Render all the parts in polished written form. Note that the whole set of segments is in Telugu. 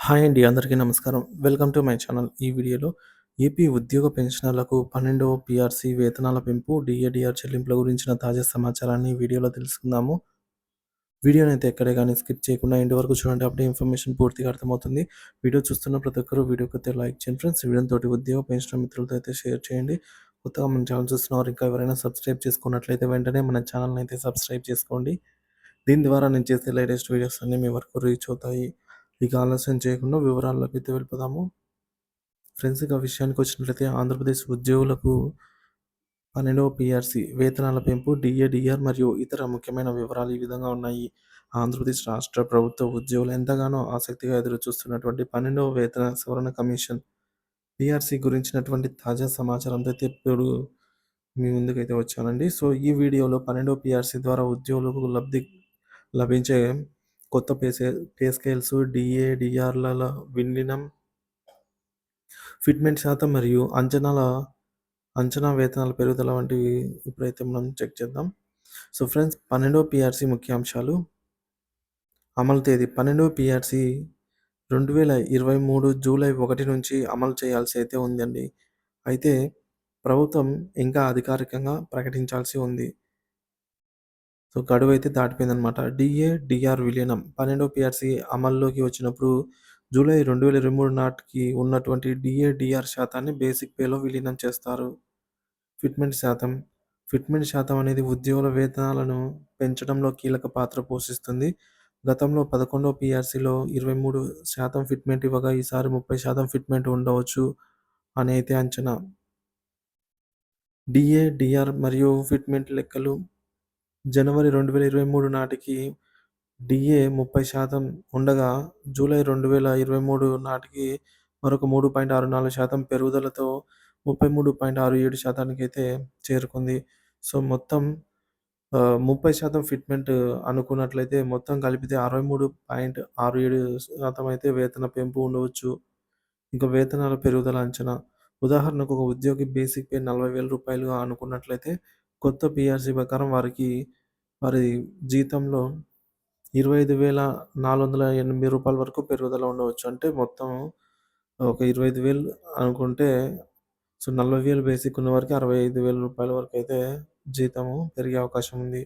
హాయ్ అండి. అందరికీ నమస్కారం. Welcome to my channel. ఈ వీడియోలో ఏపీ ఉద్యోగ పెన్షనర్లకు 12వ పీఆర్సీ వేతనాల పెంపు, డీఏడీఆర్ చెల్లింపుల గురించిన తాజా సమాచారాన్ని ఈ వీడియోలో తెలుసుకుందాము. వీడియోనైతే ఎక్కడే గాని స్కిప్ చేయకుండా ఎండ్ వరకు చూడండి. అప్పుడే ఇన్ఫర్మేషన్ పూర్తిగా అర్థమవుతుంది. వీడియో చూస్తున్న ప్రతి ఒక్కరు వీడియోకైతే లైక్ చేయండి ఫ్రెండ్స్. ఈ వీడియోని తోటి ఉద్యోగ పెన్షనర్ మిత్రులతో అయితే షేర్ చేయండి. కొత్తగా మన ఛానల్ చూస్తున్నవారు ఇంకా ఎవరైనా సబ్స్క్రైబ్ చేసుకున్నట్లయితే వెంటనే మన ఛానల్‌ని అయితే సబ్స్క్రైబ్ చేసుకోండి. దీని ద్వారా నేను చేసే లేటెస్ట్ వీడియోస్ అన్నీ మీ వరకు రీచ్ అవుతాయి. ఇక ఆలస్యం చేయకుండా వివరాల్లోకి అయితే వెళ్ళిపోదాము. ఫ్రెండ్స్, ఇక విషయానికి వచ్చినట్లయితే ఆంధ్రప్రదేశ్ ఉద్యోగులకు 12వ పీఆర్సీ వేతనాల పెంపు, డీఏడీఆర్ మరియు ఇతర ముఖ్యమైన వివరాలు ఈ విధంగా ఉన్నాయి. ఆంధ్రప్రదేశ్ రాష్ట్ర ప్రభుత్వ ఉద్యోగులు ఎంతగానో ఆసక్తిగా ఎదురుచూస్తున్నటువంటి 12వ వేతన సవరణ కమిషన్ పీఆర్సీ గురించినటువంటి తాజా సమాచారంతో అయితే ఇప్పుడు మీ ముందుకైతే వచ్చానండి. సో ఈ వీడియోలో 12వ పీఆర్సీ ద్వారా ఉద్యోగులకు లభించే కొత్త పే స్కేల్స్, డీఏడీఆర్‌ల విలీనం, ఫిట్‌మెంట్ శాతం మరియు అంచనా వేతనాల పెరుగుదల వంటివి ఇప్పుడైతే మనం చెక్ చేద్దాం. సో ఫ్రెండ్స్, 12వ పీఆర్సీ ముఖ్యాంశాలు. అమలు తేదీ 12వ పీఆర్సీ 2023 జూలై 1 నుంచి అమలు చేయాల్సి అయితే ఉందండి. అయితే ప్రభుత్వం ఇంకా అధికారికంగా ప్రకటించాల్సి ఉంది. సో గడువైతే దాటిపోయిందనమాట. డీఏ-డీఆర్ విలీనం 12వ పీఆర్సీ అమల్లోకి వచ్చినప్పుడు జూలై 2023 నాటికి ఉన్నటువంటి డీఏ-డీఆర్ శాతాన్ని బేసిక్ పేలో విలీనం చేస్తారు. ఫిట్‌మెంట్ శాతం. ఫిట్‌మెంట్ శాతం అనేది ఉద్యోగుల వేతనాలను పెంచడంలో కీలక పాత్ర పోషిస్తుంది. గతంలో 11వ పీఆర్సీలో 23% ఫిట్‌మెంట్ ఇవ్వగా ఈసారి 30% ఫిట్‌మెంట్ ఉండవచ్చు అని అయితే అంచనా. డీఏ, డీఆర్ మరియు ఫిట్‌మెంట్ లెక్కలు. జనవరి 2023 నాటికి డీఏ 30% ఉండగా జూలై 2023 నాటికి మరొక 3.64% పెరుగుదలతో 33.67% అయితే చేరుకుంది. సో మొత్తం 30% ఫిట్‌మెంట్ అనుకున్నట్లయితే మొత్తం కలిపితే 63.67% అయితే వేతన పెంపు ఉండవచ్చు. ఇంకా వేతనాల పెరుగుదల అంచనా. ఉదాహరణకు ఒక ఉద్యోగి బేసిక్ పే రూ. 40,000 అనుకున్నట్లయితే కొత్త పీఆర్సీ ప్రకారం వారి జీతంలో రూ. 25,480 వరకు పెరుగుదల ఉండవచ్చు. అంటే మొత్తం ఒక 25,000 అనుకుంటే, సో 40,000 బేసిక్ ఉన్నవారికి రూ. 65,000 వరకు అయితే జీతము పెరిగే అవకాశం ఉంది.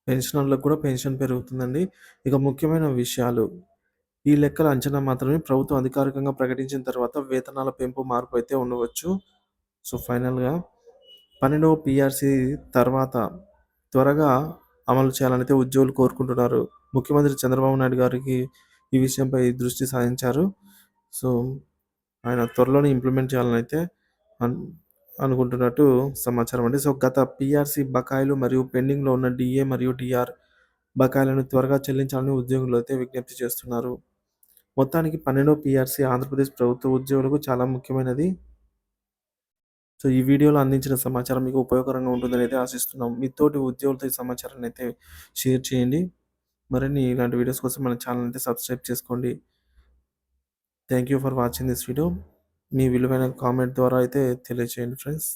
పెన్షనర్లకు కూడా పెన్షన్ పెరుగుతుందండి. ఇక ముఖ్యమైన విషయాలు. ఈ లెక్కల అంచనా మాత్రమే. ప్రభుత్వం అధికారికంగా ప్రకటించిన తర్వాత వేతనాల పెంపు, మార్పు అయితే ఉండవచ్చు. సో ఫైనల్‌గా 12వ పీఆర్సీ తర్వాత త్వరగా అమలు చేయాలనైతే ఉద్యోగులు కోరుకుంటున్నారు. ముఖ్యమంత్రి చంద్రబాబు నాయుడు గారికి ఈ విషయంపై దృష్టి సారించారు. సో ఆయన త్వరలోనే ఇంప్లిమెంట్ చేయాలనైతే అన్ అనుకుంటున్నట్టు సమాచారం అండి. సో గత పీఆర్సీ బకాయిలు మరియు పెండింగ్‌లో ఉన్న డీఏ మరియు డీఆర్ బకాయిలను త్వరగా చెల్లించాలని ఉద్యోగులైతే విజ్ఞప్తి చేస్తున్నారు. మొత్తానికి 12వ పీఆర్సీ ఆంధ్రప్రదేశ్ ప్రభుత్వ ఉద్యోగులకు చాలా ముఖ్యమైనది. సో ఈ వీడియోలో అందించిన సమాచారం మీకు ఉపయోగకరంగా ఉంటుందని అయితే ఆశిస్తున్నాం. మీ తోటి ఉద్యోగులతో ఈ సమాచారాన్ని అయితే షేర్ చేయండి. మరిన్ని ఇలాంటి వీడియోస్ కోసం మన ఛానల్ అయితే సబ్స్క్రైబ్ చేసుకోండి. Thank you for watching this video. మీ విలువైన కామెంట్ ద్వారా అయితే తెలియజేయండి ఫ్రెండ్స్.